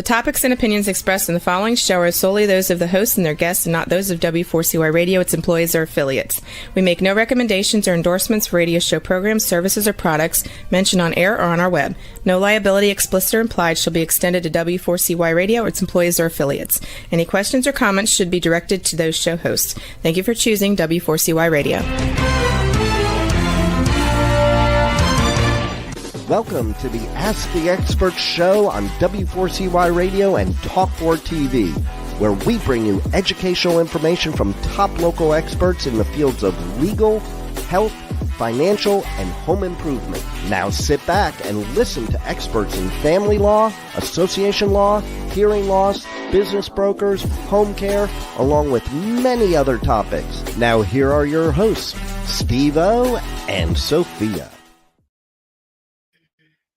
topics and opinions expressed in the following show are solely those of the hosts and their guests and not those of W4CY Radio, its employees, or affiliates. We make no recommendations or endorsements for radio show programs, services, or products mentioned on air or on our web. No liability, explicit or implied, shall be extended to W4CY Radio or its employees or affiliates. Any questions or comments should be directed to those show hosts. Thank you for choosing W4CY Radio. Welcome to the Ask the Expert show on W4CY Radio and Talk4 TV, where we bring you educational information from top local experts in the fields of legal, health, financial, and home improvement. Now sit back and listen to experts in family law, association law, hearing loss, business brokers, home care, along with many other topics. Now here are your hosts, Steve-O and Sophia.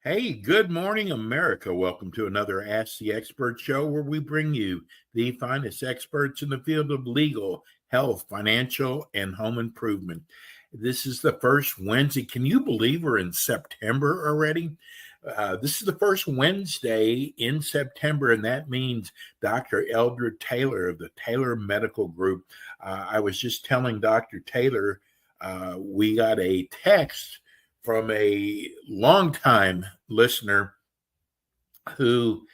Hey, good morning, America. Welcome to another Ask the Expert show where we bring you the finest experts in the field of legal, health, financial, and home improvement. This is the first Wednesday. Can you believe we're in September already? This is the first Wednesday in September, and that means Dr. Eldred Taylor of the Taylor Medical Group. I was just telling Dr. Taylor we got a text from a longtime listener who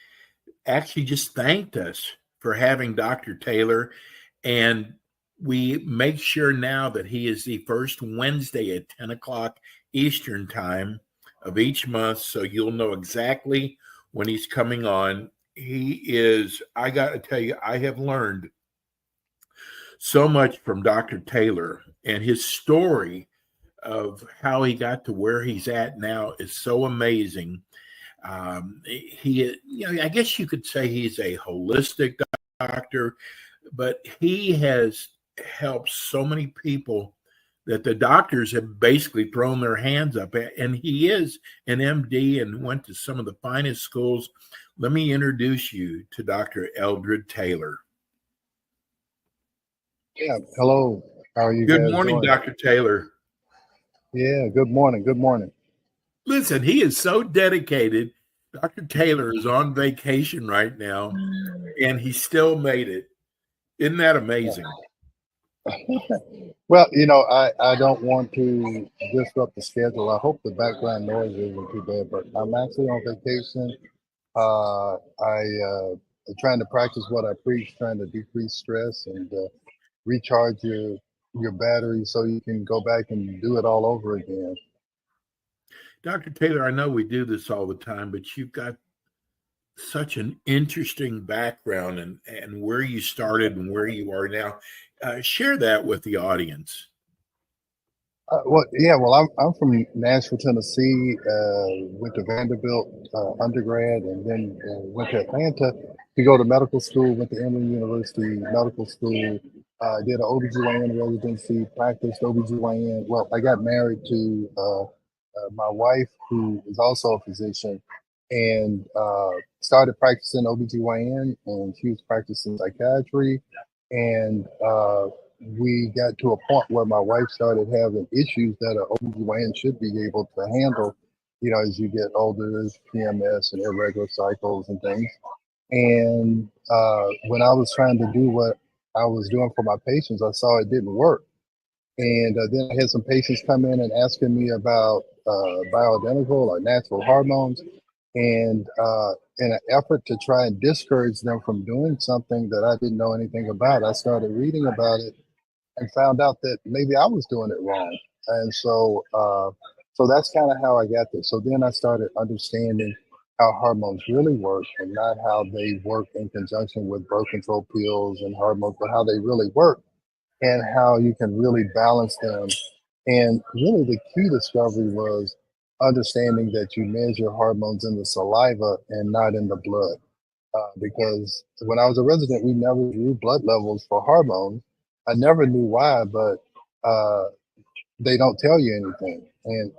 actually just thanked us for having Dr. Taylor. And we make sure now that he is the first Wednesday at 10 o'clock Eastern time of each month. So you'll know exactly when he's coming on. He is, I got to tell you, I have learned so much from Dr. Taylor, and his story of how he got to where he's at now is so amazing. I guess you could say he's a holistic doctor, but he has helped so many people that the doctors have basically thrown their hands up at. And he is an MD and went to some of the finest schools. Let me introduce you to Dr. Eldred Taylor. Yeah, hello. How are you? Good morning, doing? Dr. Taylor. Yeah, good morning. Good morning. Listen, he is so dedicated. Dr. Taylor is on vacation right now, and he still made it. Isn't that amazing? Well, I don't want to disrupt the schedule. I hope the background noise isn't too bad, but I'm actually on vacation. I'm trying to practice what I preach, trying to decrease stress and recharge your battery so you can go back and do it all over again. Dr. Taylor, I know we do this all the time, but you've got such an interesting background and where you started and where you are now. Share that with the audience. I'm from Nashville, Tennessee. Went to Vanderbilt undergrad, and then went to Atlanta to go to medical school. Went to Emory University Medical School. Did an OBGYN residency, practiced OBGYN. Well, I got married to my wife, who is also a physician, and started practicing OBGYN, and she was practicing psychiatry. And we got to a point where my wife started having issues that an OBGYN should be able to handle, as you get older, as PMS and irregular cycles and things. And when I was trying to do what I was doing for my patients, I saw it didn't work. And then I had some patients come in and asking me about bioidentical or natural hormones. And in an effort to try and discourage them from doing something that I didn't know anything about, I started reading about it and found out that maybe I was doing it wrong. And so that's kind of how I got there. So then I started understanding how hormones really work, and not how they work in conjunction with birth control pills and hormones, but how they really work and how you can really balance them. And really the key discovery was understanding that you measure hormones in the saliva and not in the blood. Because when I was a resident, we never drew blood levels for hormones. I never knew why, but they don't tell you anything. And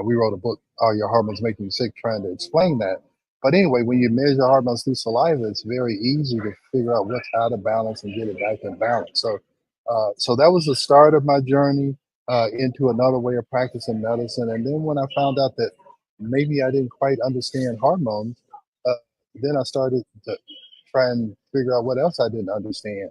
we wrote a book, Are Your Hormones Making You Sick?, trying to explain that. But anyway, when you measure hormones through saliva, it's very easy to figure out what's out of balance and get it back in balance. So that was the start of my journey into another way of practicing medicine. And then when I found out that maybe I didn't quite understand hormones, then I started to try and figure out what else I didn't understand.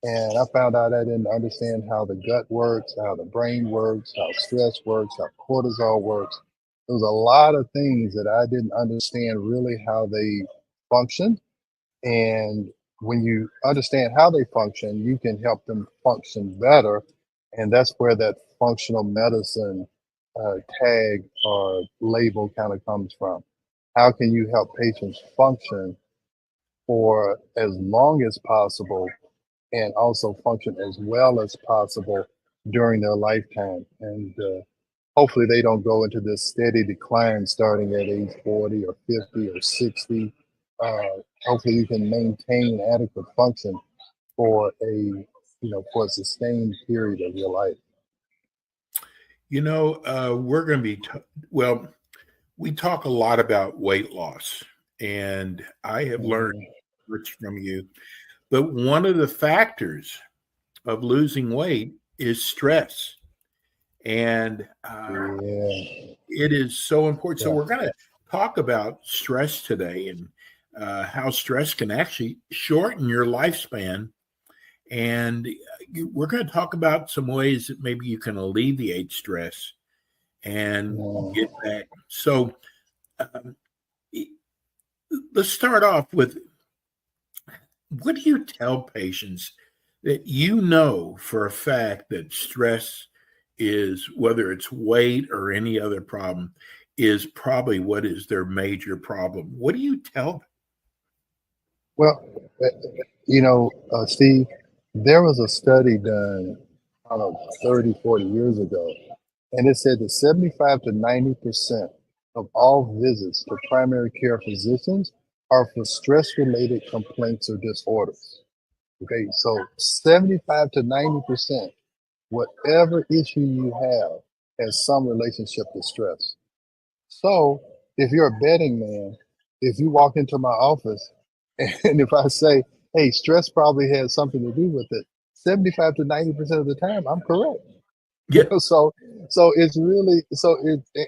And I found out I didn't understand how the gut works, how the brain works, how stress works, how cortisol works. There was a lot of things that I didn't understand really how they functioned. And when you understand how they function, you can help them function better. And that's where that functional medicine tag or label kind of comes from. How can you help patients function for as long as possible and also function as well as possible during their lifetime? And hopefully they don't go into this steady decline starting at age 40 or 50 or 60. Hopefully you can maintain adequate function for for a sustained period of your life. We're going to be, we talk a lot about weight loss, and I have learned much from you. But one of the factors of losing weight is stress. And it is so important. So we're going to talk about stress today and how stress can actually shorten your lifespan. And we're going to talk about some ways that maybe you can alleviate stress and get back. So let's start off with, what do you tell patients that you know for a fact that stress is, whether it's weight or any other problem, is probably what is their major problem? What do you tell them? Well, Steve, there was a study done, I don't know, 30, 40 years ago, and it said that 75 to 90% of all visits to primary care physicians are for stress-related complaints or disorders. Okay, so 75 to 90%, whatever issue you have has some relationship to stress. So if you're a betting man, if you walk into my office and if I say, hey, stress probably has something to do with it, 75 to 90% of the time, I'm correct. Yeah. So it's really,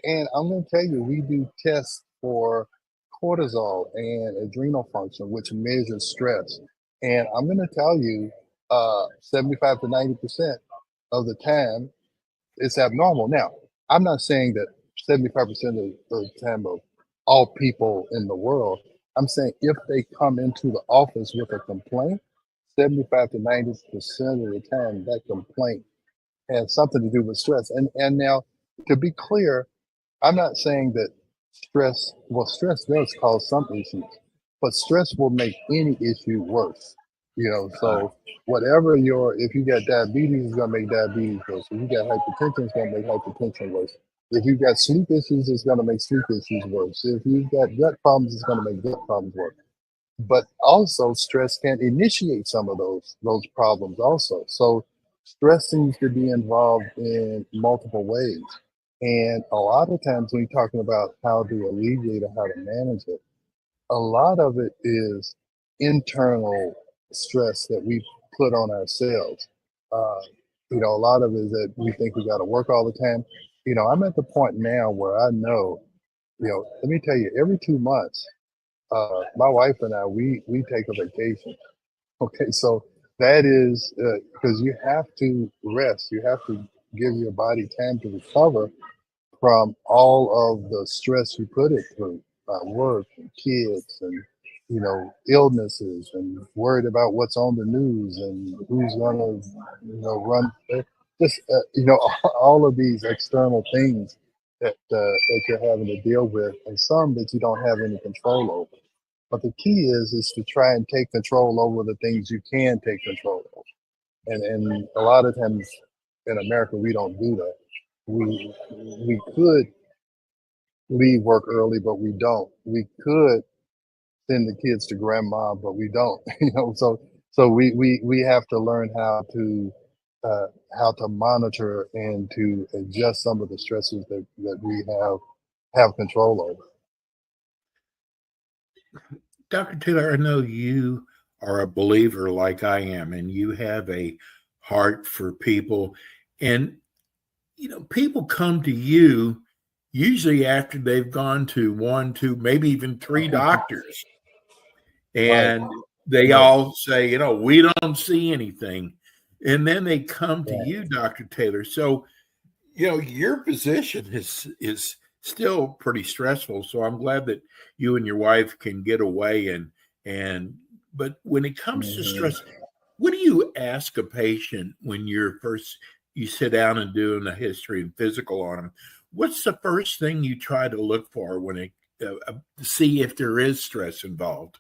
and I'm going to tell you, we do tests for cortisol and adrenal function, which measures stress. And I'm going to tell you, 75 to 90% of the time, it's abnormal. Now, I'm not saying that 75% of the time of all people in the world. I'm saying if they come into the office with a complaint, 75 to 90% of the time, that complaint has something to do with stress. And now, to be clear, I'm not saying that stress does cause some issues, but stress will make any issue worse. So whatever if you got diabetes, it's gonna make diabetes worse. If you got hypertension, it's gonna make hypertension worse. If you've got sleep issues, it's gonna make sleep issues worse. If you've got gut problems, it's gonna make gut problems worse. But also stress can initiate some of those problems also. So stress seems to be involved in multiple ways. And a lot of times when you're talking about how to alleviate or how to manage it, a lot of it is internal stress that we put on ourselves. A lot of it is that we think we got to work all the time. I'm at the point now where I know, let me tell you, every 2 months, my wife and I, we take a vacation. Okay, so that is because you have to rest. You have to give your body time to recover from all of the stress you put it through, work and kids and illnesses and worried about what's on the news and who's gonna run. Just all of these external things that you're having to deal with, and some that you don't have any control over. But the key is to try and take control over the things you can take control over. And a lot of times in America, we don't do that. We could leave work early, but we don't. We could send the kids to grandma, but we don't. So we have to learn how to monitor and to adjust some of the stresses that we have control over. Dr. Taylor, I know you are a believer like I am, and you have a heart for people. And, people come to you usually after they've gone to 1, 2, maybe even 3 doctors. and they all say, we don't see anything. And then they come to you, Dr. Taylor. So, your position is still pretty stressful. So I'm glad that you and your wife can get away but when it comes to stress, what do you ask a patient when you sit down and doing a history and physical on them? What's the first thing you try to look for when to see if there is stress involved?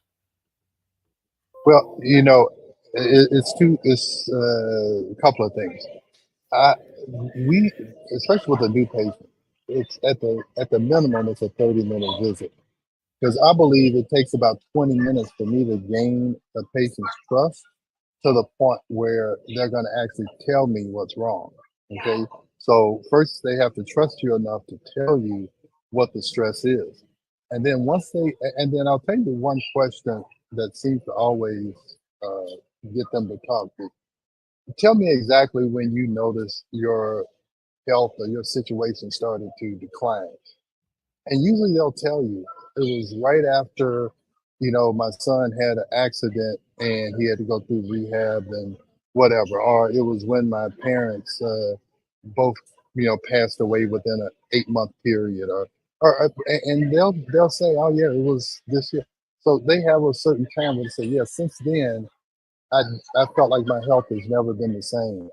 Well, it's a couple of things. We, especially with a new patient, it's at the minimum, it's a 30-minute visit, because I believe it takes about 20 minutes for me to gain a patient's trust to the point where they're going to actually tell me what's wrong. Okay. So first they have to trust you enough to tell you what the stress is. And then then I'll tell you one question that seems to always get them to talk. Tell me exactly when you notice your health or your situation started to decline. And usually they'll tell you it was right after, my son had an accident and he had to go through rehab and whatever, or it was when my parents both, passed away within an 8-month period, and they'll say, oh yeah, it was this year. So they have a certain time where they say, yeah, since then, I felt like my health has never been the same.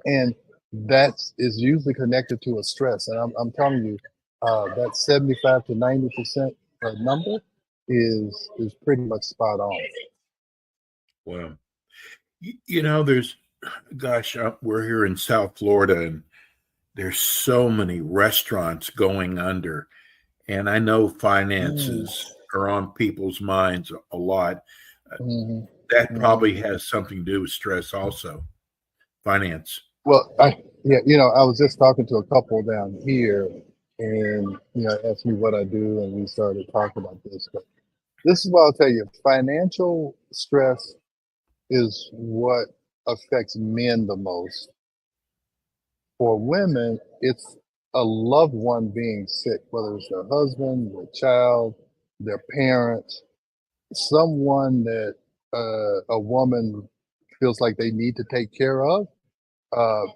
And that is usually connected to a stress. And I'm telling you, that 75 to 90% number is pretty much spot on. Wow. We're here in South Florida, and there's so many restaurants going under. And I know finances are on people's minds a lot. That probably has something to do with stress also, finance. Well, I was just talking to a couple down here, and asked me what I do, and we started talking about this. But this is what I'll tell you: financial stress is what affects men the most. For women, it's a loved one being sick, whether it's their husband, their child, their parents, someone that a woman feels like they need to take care of.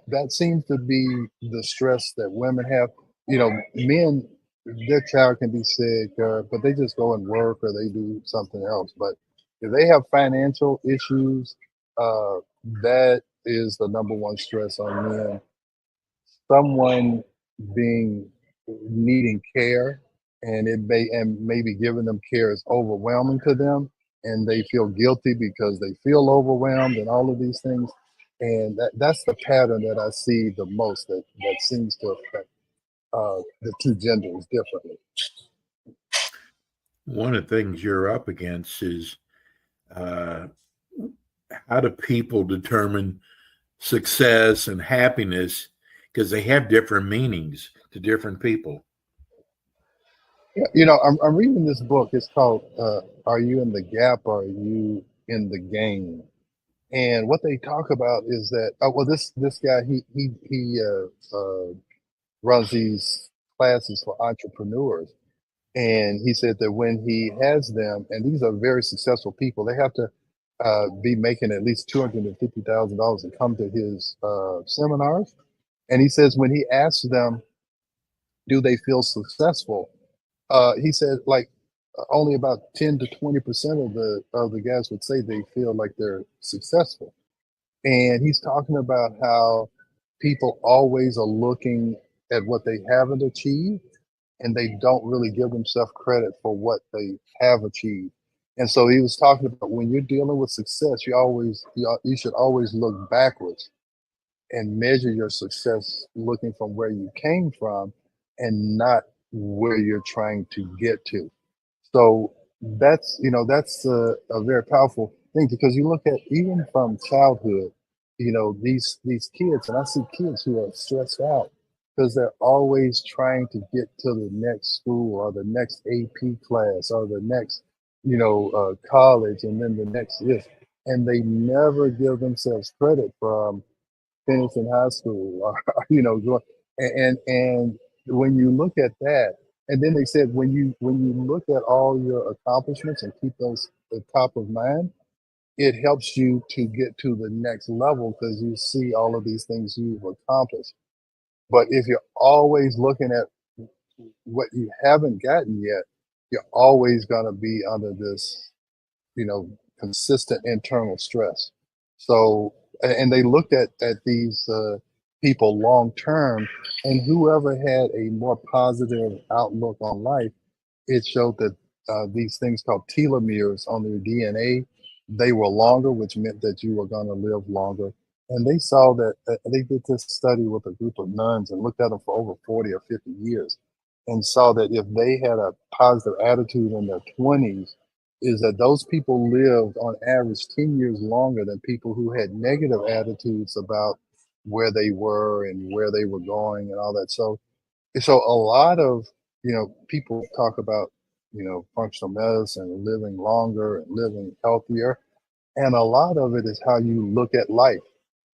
That seems to be the stress that women have. Men, their child can be sick, but they just go and work or they do something else. But if they have financial issues, that is the number one stress on men. Someone needing care, and maybe giving them care is overwhelming to them, and they feel guilty because they feel overwhelmed and all of these things. And that's the pattern that I see the most that seems to affect the two genders differently. One of the things you're up against is how do people determine success and happiness, because they have different meanings to different people. Yeah, I'm reading this book. It's called "Are You in the Gap or Are You in the Game?" And what they talk about is that this guy he runs these classes for entrepreneurs, and he said that when he has them, and these are very successful people, they have to be making at least $250,000 and come to his seminars. And he says when he asks them, do they feel successful? He said like only about 10 to 20% of the guys would say they feel like they're successful. And he's talking about how people always are looking at what they haven't achieved, and they don't really give themselves credit for what they have achieved. And so he was talking about when you're dealing with success, you should always look backwards and measure your success looking from where you came from and not where you're trying to get to. So that's a very powerful thing, because you look at even from childhood, these kids, and I see kids who are stressed out because they're always trying to get to the next school or the next AP class or the next college, and then the next this, and they never give themselves credit from finishing high school or going, and when you look at that, and then they said when you look at all your accomplishments and keep those the top of mind, it helps you to get to the next level because you see all of these things you've accomplished. But if you're always looking at what you haven't gotten yet, you're always going to be under this, consistent internal stress. So, and they looked at these people long term, and whoever had a more positive outlook on life, it showed that these things called telomeres on their DNA, they were longer, which meant that you were going to live longer. And they saw that they did this study with a group of nuns and looked at them for over 40 or 50 years and saw that if they had a positive attitude in their 20s, is that those people lived on average 10 years longer than people who had negative attitudes about where they were and where they were going and all that. So a lot of, people talk about, functional medicine and living longer and living healthier. And a lot of it is how you look at life.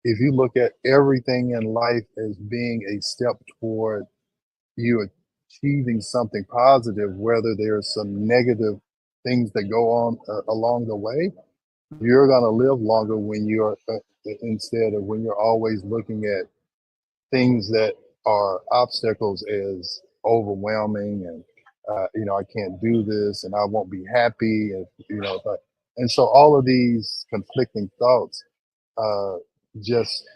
If you look at everything in life as being a step toward you achieving something positive, whether there's some negative things that go on along the way, you're going to live longer when you're instead of when you're always looking at things that are obstacles as overwhelming and I can't do this and I won't be happy and so all of these conflicting thoughts just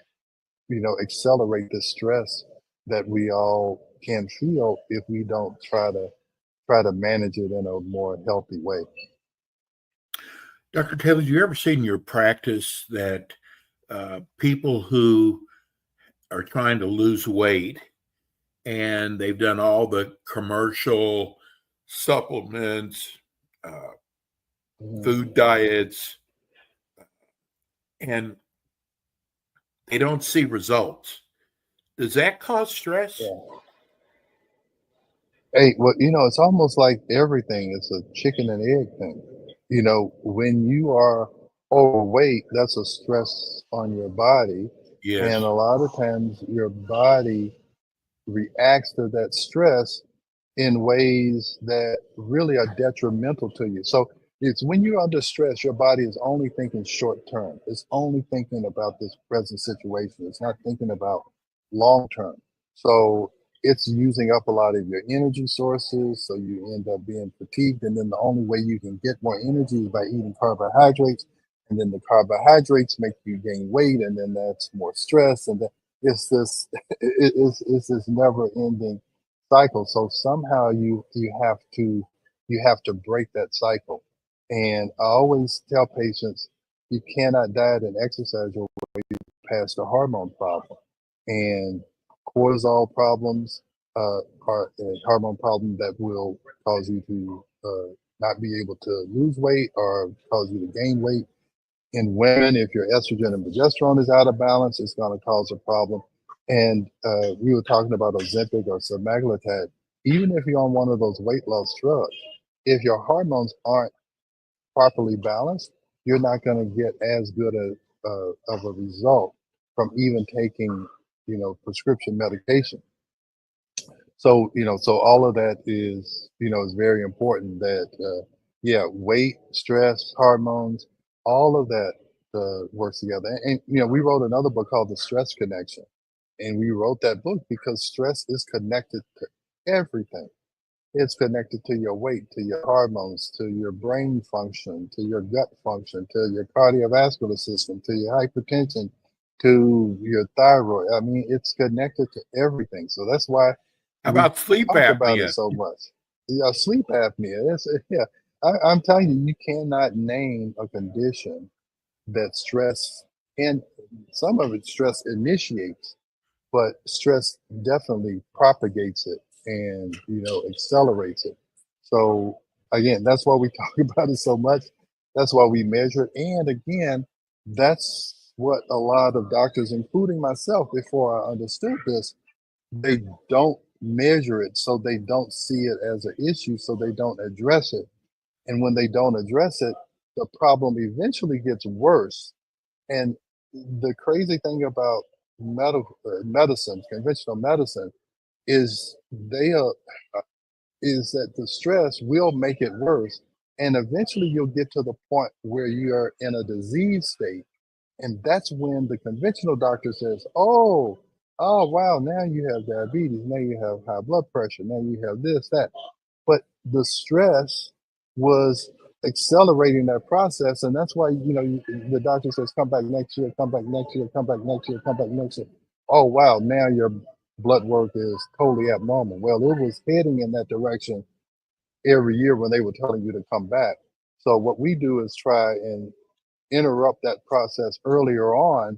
accelerate the stress that we all can feel if we don't try to manage it in a more healthy way. Dr. Taylor, have you ever seen in your practice that people who are trying to lose weight and they've done all the commercial supplements, food diets, and they don't see results? Does that cause stress? Yeah. Hey, well, it's almost like everything. It's a chicken and egg thing. When you are overweight, that's a stress on your body. Yes. And a lot of times your body reacts to that stress in ways that really are detrimental to you. So it's when you're under stress, your body is only thinking short term. It's only thinking about this present situation. It's not thinking about long term. So it's using up a lot of your energy sources. So you end up being fatigued. And then the only way you can get more energy is by eating carbohydrates. And then the carbohydrates make you gain weight. And then that's more stress. And then it's this never ending cycle. So somehow you have to break that cycle. And I always tell patients, you cannot diet and exercise your way past the hormone problem. And cortisol problems are a hormone problem that will cause you to not be able to lose weight or cause you to gain weight. In women, if your estrogen and progesterone is out of balance, it's going to cause a problem. And we were talking about Ozempic or semaglutide. Even if you're on one of those weight loss drugs, if your hormones aren't properly balanced, you're not going to get as good of a result from even taking, prescription medication. So, so all of that is very important that, weight, stress, hormones, all of that works together. And, we wrote another book called The Stress Connection. And we wrote that book because stress is connected to everything. It's connected to your weight, to your hormones, to your brain function, to your gut function, to your cardiovascular system, to your hypertension, to your thyroid. I mean, it's connected to everything. So that's why How about sleep talk apnea? about it so much. Yeah, sleep apnea. I'm telling you, you cannot name a condition that stress, and some of it stress initiates, but stress definitely propagates it and accelerates it. So again, that's why we talk about it so much. That's why we measure it. And again, that's what a lot of doctors, including myself, before I understood this, they don't measure it, so they don't see it as an issue, so they don't address it. And when they don't address it, the problem eventually gets worse. And the crazy thing about medicine, conventional medicine, is is that the stress will make it worse. And eventually you'll get to the point where you are in a disease state. And that's when the conventional doctor says, oh, wow, now you have diabetes, now you have high blood pressure, now you have this, that. But the stress was accelerating that process. And that's why, the doctor says, come back next year, come back next year, come back next year, come back next year. Oh, wow, now your blood work is totally abnormal. Well, it was heading in that direction every year when they were telling you to come back. So what we do is try and interrupt that process earlier on,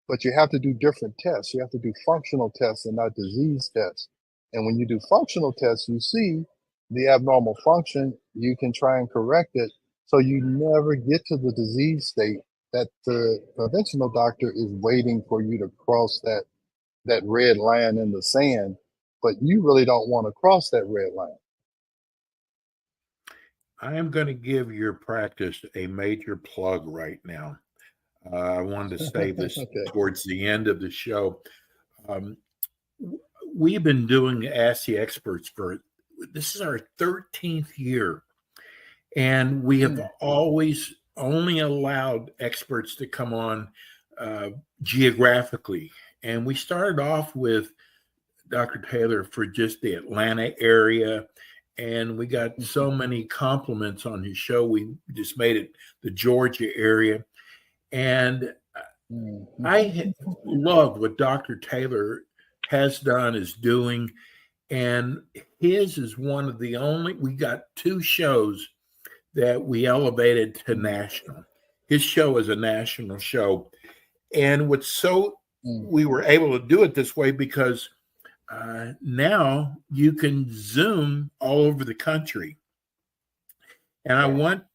but you have to do different tests. You have to do functional tests and not disease tests. And when you do functional tests, you see the abnormal function, you can try and correct it so you never get to the disease state that the conventional doctor is waiting for you to cross that red line in the sand, but you really don't want to cross that red line. I am going to give your practice a major plug right now. I wanted to say this Okay. towards the end of the show. We've been doing Ask the Experts this is our 13th year, and we have always only allowed experts to come on geographically. And we started off with Dr. Taylor for just the Atlanta area, and we got so many compliments on his show. We just made it the Georgia area. And I love what Dr. Taylor has done, is doing. And his is one of the only, we got 2 shows that we elevated to national. His show is a national show. And we were able to do it this way because now you can Zoom all over the country. And I want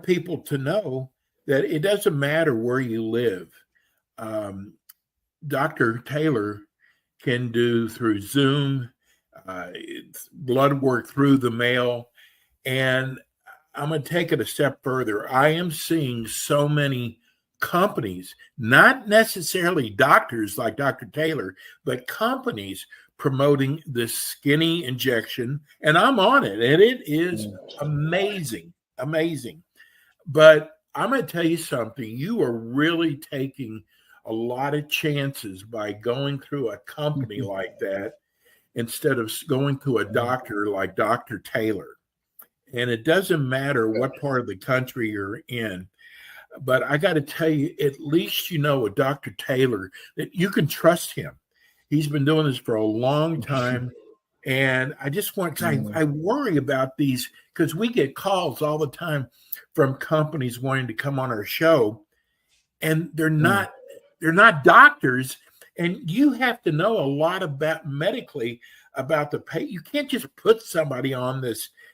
people to know that it doesn't matter where you live. Dr. Taylor can do through Zoom, blood work through the mail. And I'm going to take it a step further. I am seeing so many companies, not necessarily doctors like Dr. Taylor, but companies promoting this skinny injection. And I'm on it. And it is amazing. But I'm going to tell you something. You are really taking a lot of chances by going through a company like that instead of going to a doctor like Dr. Taylor. And it doesn't matter what part of the country you're in. But I got to tell you, at least you know with Dr. Taylor that you can trust him. He's been doing this for a long time. And I just want, I worry about these because we get calls all the time from companies wanting to come on our show, and they're not doctors. And you have to know a lot about medically about the patient. You can't just put somebody on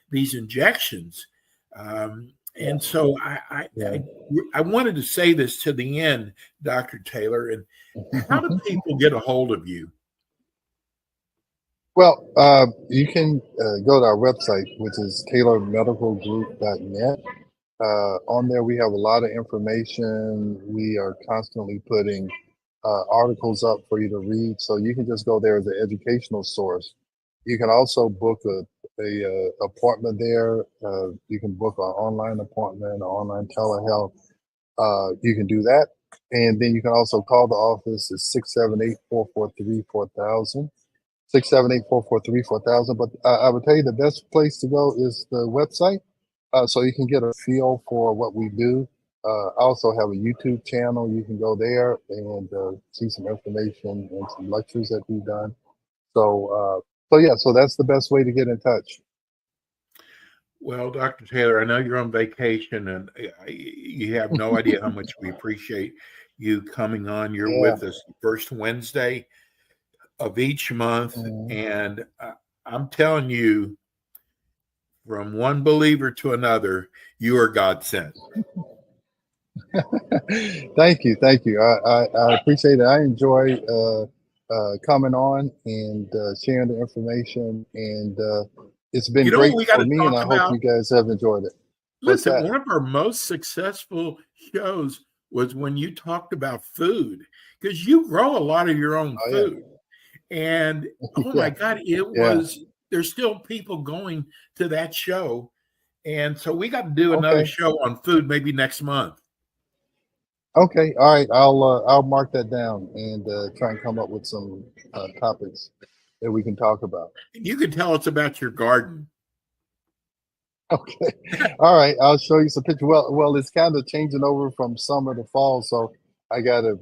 these injections. And so I wanted to say this to the end, Dr. Taylor. And how do people get a hold of you? Well, you can go to our website, which is taylormedicalgroup.net. On there, we have a lot of information. We are constantly putting articles up for you to read. So you can just go there as an educational source. You can also book a appointment there. You can book an online appointment, or online telehealth. You can do that. And then you can also call the office at 678-443-4000. 678-443-4000. But I would tell you the best place to go is the website, so you can get a feel for what we do. I also have a YouTube channel. You can go there and see some information and some lectures that we've done. So that's the best way to get in touch. Well, Dr. Taylor, I know you're on vacation, and you have no idea how much we appreciate you coming on. You're with us the first Wednesday of each month, and I'm telling you, from one believer to another, you are God sent. Thank you. I appreciate it. I enjoy coming on and sharing the information, and it's been great for me, and I hope you guys have enjoyed it. Listen, one of our most successful shows was when you talked about food, because you grow a lot of your own food. And my God, there's still people going to that show. And so we got to do another Okay. show on food maybe next month. Okay. All right. I'll mark that down and try and come up with some topics that we can talk about. And you can tell us about your garden. Okay. All right. I'll show you some pictures. Well, it's kind of changing over from summer to fall, so I gotta,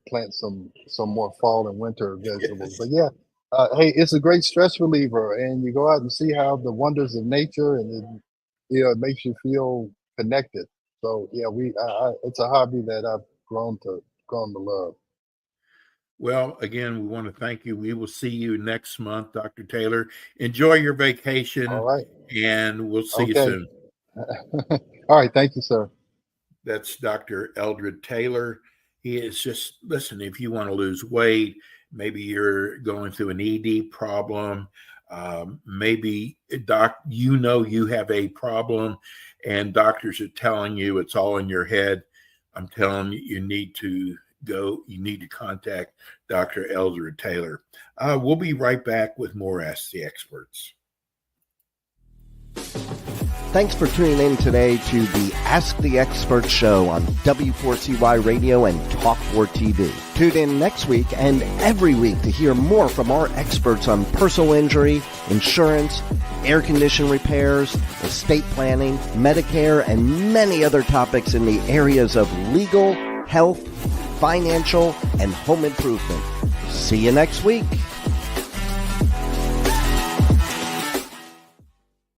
plant some more fall and winter vegetables. Yes. But yeah, hey, it's a great stress reliever, and you go out and see how the wonders of nature, and it makes you feel connected. So yeah, it's a hobby that I've grown to love. Well, again, we want to thank you. We will see you next month, Dr. Taylor. Enjoy your vacation, All right. and we'll see you Okay. soon. All right. Thank you, sir. That's Dr. Eldred Taylor. He is just, listen, if you want to lose weight, maybe you're going through an ED problem, maybe you have a problem and doctors are telling you it's all in your head. I'm telling you, you need to contact Dr. Eldred Taylor. We'll be right back with more Ask the Experts. Thanks for tuning in today to the Ask the Expert show on W4CY Radio and Talk4 TV. Tune in next week and every week to hear more from our experts on personal injury, insurance, air condition repairs, estate planning, Medicare, and many other topics in the areas of legal, health, financial, and home improvement. See you next week.